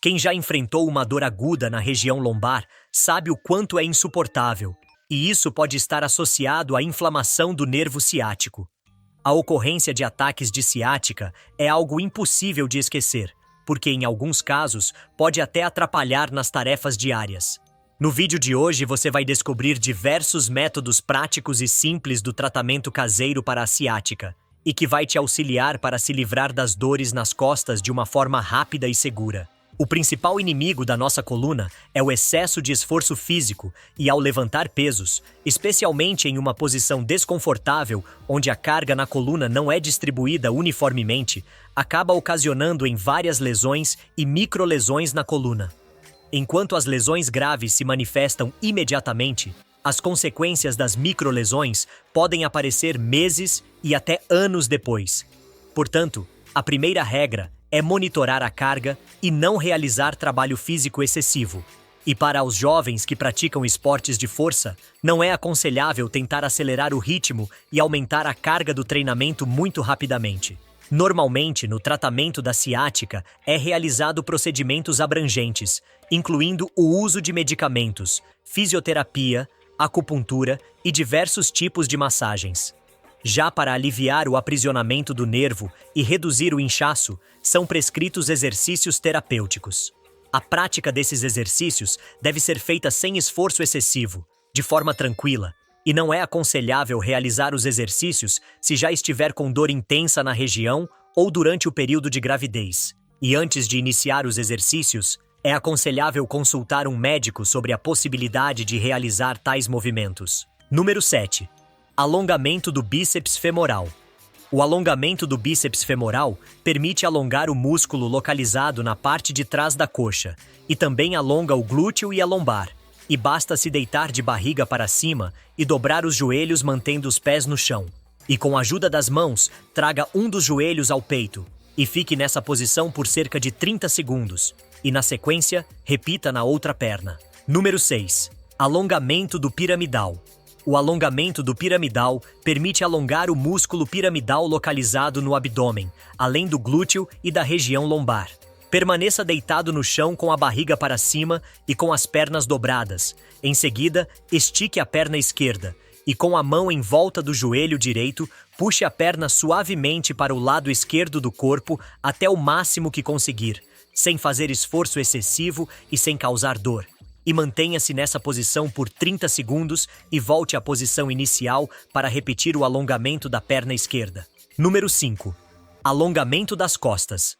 Quem já enfrentou uma dor aguda na região lombar sabe o quanto é insuportável, e isso pode estar associado à inflamação do nervo ciático. A ocorrência de ataques de ciática é algo impossível de esquecer, porque em alguns casos pode até atrapalhar nas tarefas diárias. No vídeo de hoje você vai descobrir diversos métodos práticos e simples do tratamento caseiro para a ciática, e que vai te auxiliar para se livrar das dores nas costas de uma forma rápida e segura. O principal inimigo da nossa coluna é o excesso de esforço físico e ao levantar pesos, especialmente em uma posição desconfortável onde a carga na coluna não é distribuída uniformemente, acaba ocasionando em várias lesões e microlesões na coluna. Enquanto as lesões graves se manifestam imediatamente, as consequências das microlesões podem aparecer meses e até anos depois. Portanto, a primeira regra é monitorar a carga e não realizar trabalho físico excessivo. E para os jovens que praticam esportes de força, não é aconselhável tentar acelerar o ritmo e aumentar a carga do treinamento muito rapidamente. Normalmente, no tratamento da ciática, é realizado procedimentos abrangentes, incluindo o uso de medicamentos, fisioterapia, acupuntura e diversos tipos de massagens. Já para aliviar o aprisionamento do nervo e reduzir o inchaço, são prescritos exercícios terapêuticos. A prática desses exercícios deve ser feita sem esforço excessivo, de forma tranquila, e não é aconselhável realizar os exercícios se já estiver com dor intensa na região ou durante o período de gravidez. E antes de iniciar os exercícios, é aconselhável consultar um médico sobre a possibilidade de realizar tais movimentos. Número 7. Alongamento do bíceps femoral. O alongamento do bíceps femoral permite alongar o músculo localizado na parte de trás da coxa e também alonga o glúteo e a lombar. E basta se deitar de barriga para cima e dobrar os joelhos mantendo os pés no chão. E com a ajuda das mãos, traga um dos joelhos ao peito e fique nessa posição por cerca de 30 segundos. E na sequência, repita na outra perna. Número 6. Alongamento do piramidal. O alongamento do piramidal permite alongar o músculo piramidal localizado no abdômen, além do glúteo e da região lombar. Permaneça deitado no chão com a barriga para cima e com as pernas dobradas. Em seguida, estique a perna esquerda e com a mão em volta do joelho direito, puxe a perna suavemente para o lado esquerdo do corpo até o máximo que conseguir, sem fazer esforço excessivo e sem causar dor. E mantenha-se nessa posição por 30 segundos e volte à posição inicial para repetir o alongamento da perna esquerda. Número 5. Alongamento das costas.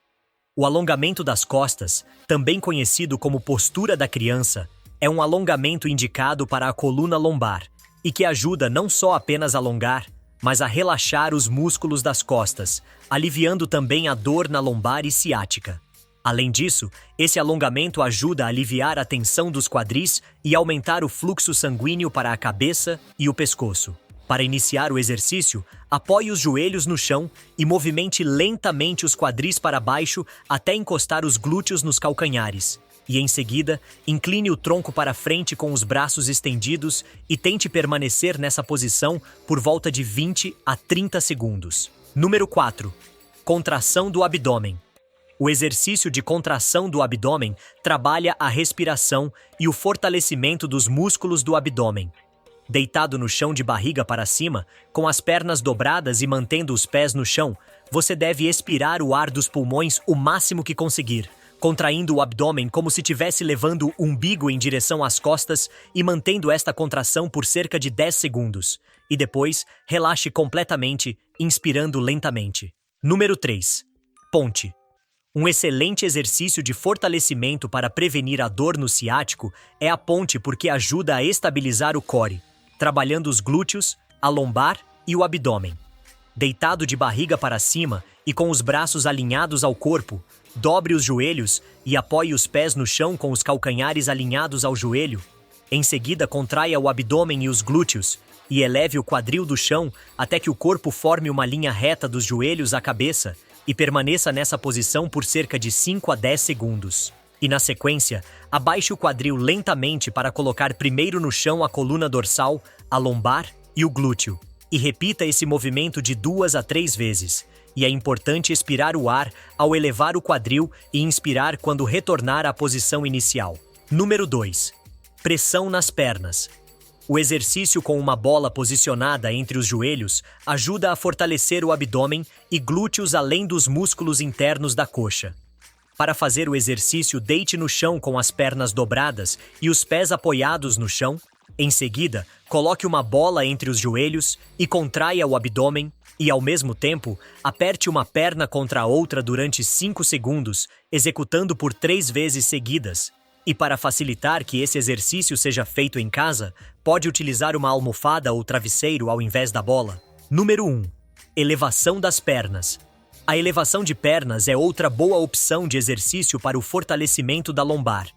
O alongamento das costas, também conhecido como postura da criança, é um alongamento indicado para a coluna lombar e que ajuda não só apenas a alongar, mas a relaxar os músculos das costas, aliviando também a dor na lombar e ciática. Além disso, esse alongamento ajuda a aliviar a tensão dos quadris e aumentar o fluxo sanguíneo para a cabeça e o pescoço. Para iniciar o exercício, apoie os joelhos no chão e movimente lentamente os quadris para baixo até encostar os glúteos nos calcanhares. E em seguida, incline o tronco para frente com os braços estendidos e tente permanecer nessa posição por volta de 20 a 30 segundos. Número 4. Contração do abdômen. O exercício de contração do abdômen trabalha a respiração e o fortalecimento dos músculos do abdômen. Deitado no chão de barriga para cima, com as pernas dobradas e mantendo os pés no chão, você deve expirar o ar dos pulmões o máximo que conseguir, contraindo o abdômen como se estivesse levando o umbigo em direção às costas e mantendo esta contração por cerca de 10 segundos. E depois, relaxe completamente, inspirando lentamente. Número 3. Ponte. Um excelente exercício de fortalecimento para prevenir a dor no ciático é a ponte porque ajuda a estabilizar o core, trabalhando os glúteos, a lombar e o abdômen. Deitado de barriga para cima e com os braços alinhados ao corpo, dobre os joelhos e apoie os pés no chão com os calcanhares alinhados ao joelho. Em seguida, contraia o abdômen e os glúteos e eleve o quadril do chão até que o corpo forme uma linha reta dos joelhos à cabeça e permaneça nessa posição por cerca de 5 a 10 segundos. E na sequência, abaixe o quadril lentamente para colocar primeiro no chão a coluna dorsal, a lombar e o glúteo. E repita esse movimento de 2 a 3 vezes. e é importante expirar o ar ao elevar o quadril e inspirar quando retornar à posição inicial. Número 2. Pressão nas pernas. O exercício com uma bola posicionada entre os joelhos ajuda a fortalecer o abdômen e glúteos além dos músculos internos da coxa. Para fazer o exercício, deite no chão com as pernas dobradas e os pés apoiados no chão. Em seguida, coloque uma bola entre os joelhos e contraia o abdômen e, ao mesmo tempo, aperte uma perna contra a outra durante 5 segundos, executando por 3 vezes seguidas. E para facilitar que esse exercício seja feito em casa, pode utilizar uma almofada ou travesseiro ao invés da bola. Número 1. Elevação das pernas. A elevação de pernas é outra boa opção de exercício para o fortalecimento da lombar.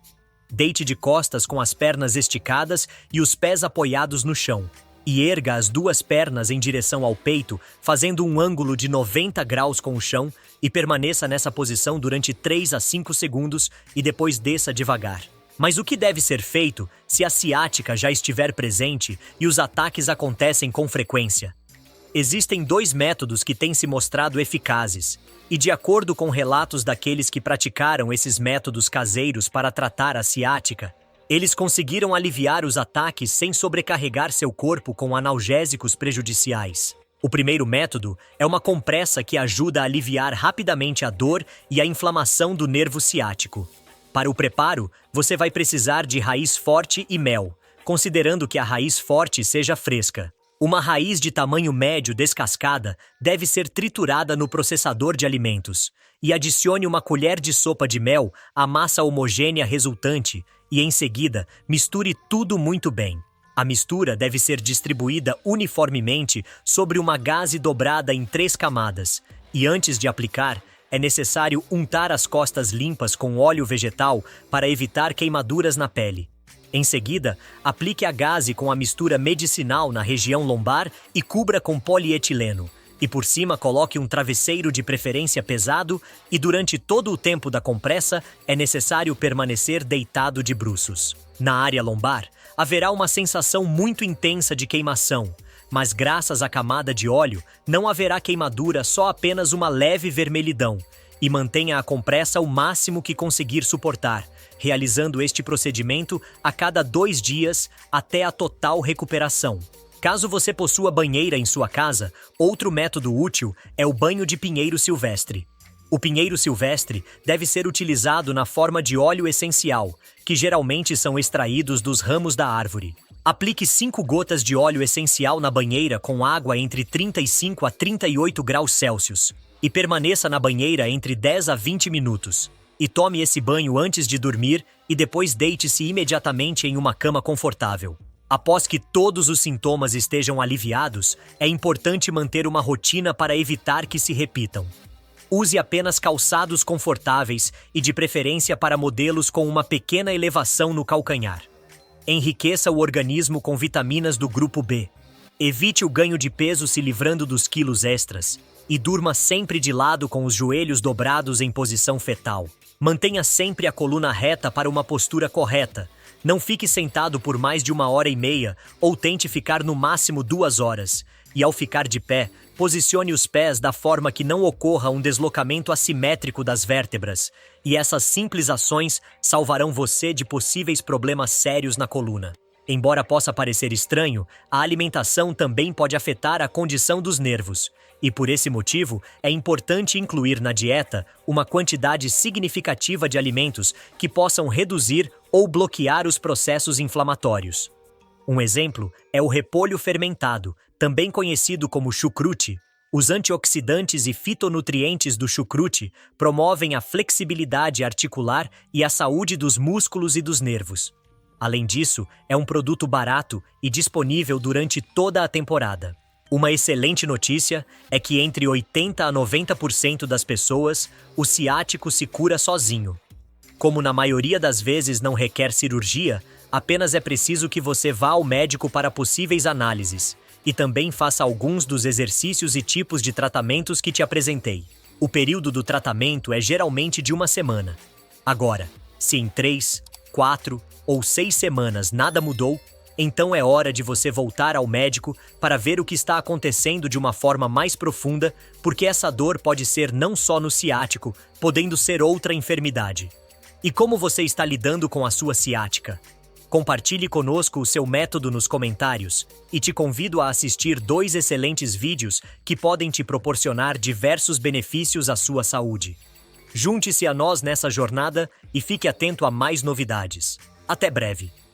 Deite de costas com as pernas esticadas e os pés apoiados no chão. E erga as 2 pernas em direção ao peito, fazendo um ângulo de 90 graus com o chão, e permaneça nessa posição durante 3 a 5 segundos e depois desça devagar. Mas o que deve ser feito se a ciática já estiver presente e os ataques acontecem com frequência? Existem 2 métodos que têm se mostrado eficazes, e de acordo com relatos daqueles que praticaram esses métodos caseiros para tratar a ciática, eles conseguiram aliviar os ataques sem sobrecarregar seu corpo com analgésicos prejudiciais. O primeiro método é uma compressa que ajuda a aliviar rapidamente a dor e a inflamação do nervo ciático. Para o preparo, você vai precisar de raiz forte e mel, considerando que a raiz forte seja fresca. Uma raiz de tamanho médio descascada deve ser triturada no processador de alimentos e adicione uma colher de sopa de mel à massa homogênea resultante e, em seguida, misture tudo muito bem. A mistura deve ser distribuída uniformemente sobre uma gaze dobrada em 3 camadas e, antes de aplicar, é necessário untar as costas limpas com óleo vegetal para evitar queimaduras na pele. Em seguida, aplique a gaze com a mistura medicinal na região lombar e cubra com polietileno. E por cima coloque um travesseiro de preferência pesado e durante todo o tempo da compressa é necessário permanecer deitado de bruços. Na área lombar, haverá uma sensação muito intensa de queimação, mas graças à camada de óleo não haverá queimadura, só apenas uma leve vermelhidão. E mantenha a compressa o máximo que conseguir suportar, realizando este procedimento a cada 2 dias até a total recuperação. Caso você possua banheira em sua casa, outro método útil é o banho de pinheiro silvestre. O pinheiro silvestre deve ser utilizado na forma de óleo essencial, que geralmente são extraídos dos ramos da árvore. Aplique 5 gotas de óleo essencial na banheira com água entre 35 a 38 graus Celsius e permaneça na banheira entre 10 a 20 minutos. E tome esse banho antes de dormir e depois deite-se imediatamente em uma cama confortável. Após que todos os sintomas estejam aliviados, é importante manter uma rotina para evitar que se repitam. Use apenas calçados confortáveis e de preferência para modelos com uma pequena elevação no calcanhar. Enriqueça o organismo com vitaminas do grupo B. Evite o ganho de peso se livrando dos quilos extras. E durma sempre de lado com os joelhos dobrados em posição fetal. Mantenha sempre a coluna reta para uma postura correta. Não fique sentado por mais de 1h30 ou tente ficar no máximo 2 horas. E ao ficar de pé, posicione os pés da forma que não ocorra um deslocamento assimétrico das vértebras. E essas simples ações salvarão você de possíveis problemas sérios na coluna. Embora possa parecer estranho, a alimentação também pode afetar a condição dos nervos. E por esse motivo, é importante incluir na dieta uma quantidade significativa de alimentos que possam reduzir ou bloquear os processos inflamatórios. Um exemplo é o repolho fermentado, também conhecido como chucrute. Os antioxidantes e fitonutrientes do chucrute promovem a flexibilidade articular e a saúde dos músculos e dos nervos. Além disso, é um produto barato e disponível durante toda a temporada. Uma excelente notícia é que entre 80% a 90% das pessoas, o ciático se cura sozinho. Como na maioria das vezes não requer cirurgia, apenas é preciso que você vá ao médico para possíveis análises e também faça alguns dos exercícios e tipos de tratamentos que te apresentei. O período do tratamento é geralmente de 1 semana. Agora, se em 3, 4 ou 6 semanas nada mudou, Então é hora de você voltar ao médico para ver o que está acontecendo de uma forma mais profunda, porque essa dor pode ser não só no ciático, podendo ser outra enfermidade. E como você está lidando com a sua ciática? Compartilhe conosco o seu método nos comentários e te convido a assistir 2 excelentes vídeos que podem te proporcionar diversos benefícios à sua saúde. Junte-se a nós nessa jornada e fique atento a mais novidades. Até breve!